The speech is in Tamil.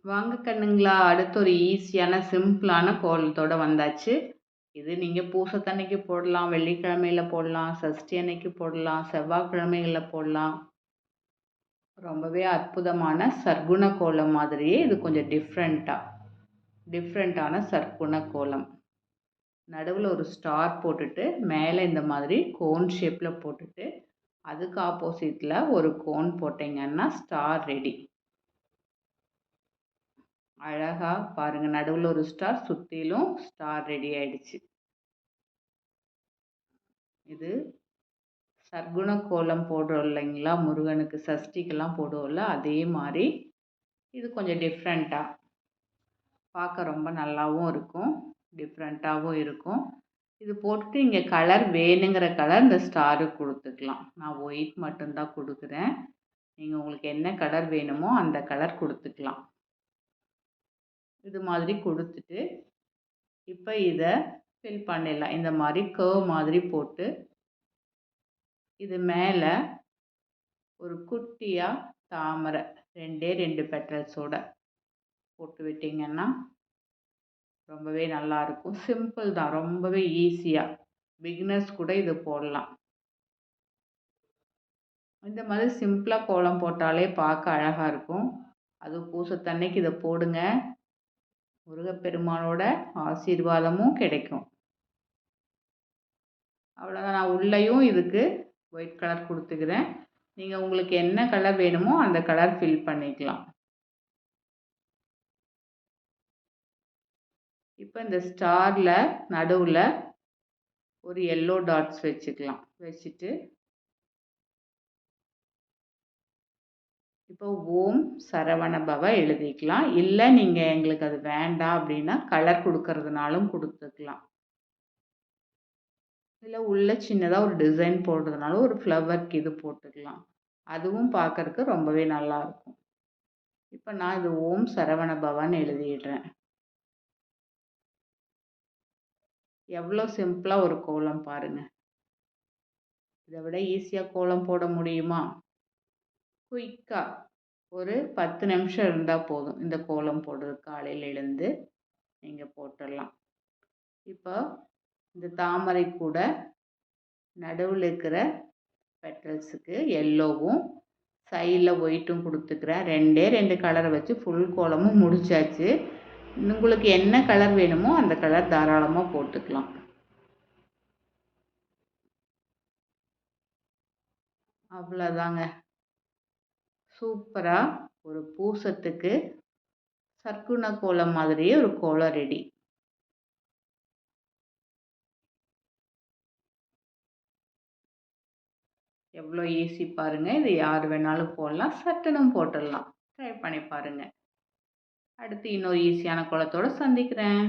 வாங்க கண்ணுங்களா, அடுத்து ஒரு ஈஸியான, சிம்பிளான கோலத்தோட வந்தாச்சு. இது நீங்க பூசத்தன்னைக்கு போடலாம், வெள்ளிக்கிழமையில போடலாம், சஷ்டி அன்னைக்கு போடலாம், செவ்வாய்க்கிழமைகள்ல போடலாம். ரொம்பவே அற்புதமான சற்குண கோலம் மாதிரியே இது கொஞ்சம் டிஃப்ரெண்ட்டான சற்குண கோலம். நடுவுல ஒரு ஸ்டார் போட்டுட்டு, மேலே இந்த மாதிரி கோன் ஷேப்ல போட்டுட்டு, அதுக்கு ஆப்போசிட்ல ஒரு கோன் போட்டீங்கன்னா ஸ்டார் ரெடி. அழகா பாருங்க, நடுவுல ஒரு ஸ்டார், சுத்திலும் ஸ்டார் ரெடி ஆயிடுச்சு. இது சற்குண கோலம் போடுறோம் இல்லைங்களா, முருகனுக்கு சஷ்டிக்கெல்லாம் போடுவோம்ல, அதே மாதிரி இது கொஞ்சம் டிஃப்ரெண்ட்டா பார்க்க ரொம்ப நல்லாவும் இருக்கும், டிஃப்ரெண்ட்டாகவும் இருக்கும். இது போட்டுட்டு இங்கே கலர் வேணுங்கிற கலர் இந்த ஸ்டாருக்கு கொடுத்துக்கலாம். நான் ஒயிட் மட்டும்தான் கொடுக்குறேன். நீங்கள் உங்களுக்கு என்ன கலர் வேணுமோ அந்த கலர் கொடுத்துக்கலாம். இது மாதிரி கொடுத்துட்டு இப்போ இதை ஃபில் பண்ணிடலாம். இந்த மாதிரி கர்வ் மாதிரி போட்டு இது மேலே ஒரு குட்டியாக தாமரை 2 பெட்டல்ஸோட போட்டு விட்டிங்கன்னா ரொம்பவே நல்லாயிருக்கும். சிம்பிள் தான், ரொம்பவே ஈஸியாக பிகினர்ஸ் கூட இது போடலாம். இந்த மாதிரி சிம்பிளாக கோலம் போட்டாலே பார்க்க அழகாக இருக்கும். அதுவும் பூசத்தன்னைக்கு இதை போடுங்க, முருகப்பெருமானோட ஆசீர்வாதமும் கிடைக்கும். அவ்வளோதான். நான் உள்ளேயும் இதுக்கு ஒயிட் கலர் கொடுத்துக்கிறேன். நீங்கள் உங்களுக்கு என்ன கலர் வேணுமோ அந்த கலர் ஃபில் பண்ணிக்கலாம். இப்போ இந்த ஸ்டாரில் நடுவில் ஒரு எல்லோ டாட்ஸ் வச்சுக்கலாம். வச்சுட்டு இப்போ ஓம் சரவண பவ எழுதிக்கலாம். இல்லை நீங்கள் எங்களுக்கு அது வேண்டாம் அப்படின்னா கலர் கொடுக்கறதுனாலும் கொடுத்துக்கலாம். இல்லை உள்ள சின்னதாக ஒரு டிசைன் போடுறதுனாலும் ஒரு ஃப்ளவருக்கு இது போட்டுக்கலாம். அதுவும் பார்க்கறதுக்கு ரொம்பவே நல்லாயிருக்கும். இப்போ நான் இது ஓம் சரவண பவன்னு எழுதிடுறேன். எவ்வளோ சிம்பிளாக ஒரு கோலம் பாருங்கள். இதை விட ஈஸியாக கோலம் போட முடியுமா? குயிக்காக ஒரு 10 நிமிஷம் இருந்தால் போதும் இந்த கோலம் போடுறது. காலையில் எழுந்து நீங்கள் போட்டுடலாம். இப்போ இந்த தாமரை கூட நடுவில் இருக்கிற பெட்டல்ஸுக்கு எல்லோவும் சைடில் ஒயிட்டும் கொடுத்துக்கிறேன். 2 கலரை வச்சு ஃபுல் கோலமும் முடிச்சாச்சு. உங்களுக்கு என்ன கலர் வேணுமோ அந்த கலர் தாராளமாக போட்டுக்கலாம். அவ்வளோதாங்க. சூப்பராக ஒரு பூசத்துக்கு சற்குண கோலம் மாதிரியே ஒரு கோலம் ரெடி. எவ்வளோ ஈஸி பாருங்கள். இது யார் வேணாலும் போடலாம், சட்டனும் போட்டுடலாம். ட்ரை பண்ணி பாருங்கள். அடுத்து இன்னொரு ஈஸியான கோலத்தோடு சந்திக்கிறேன்.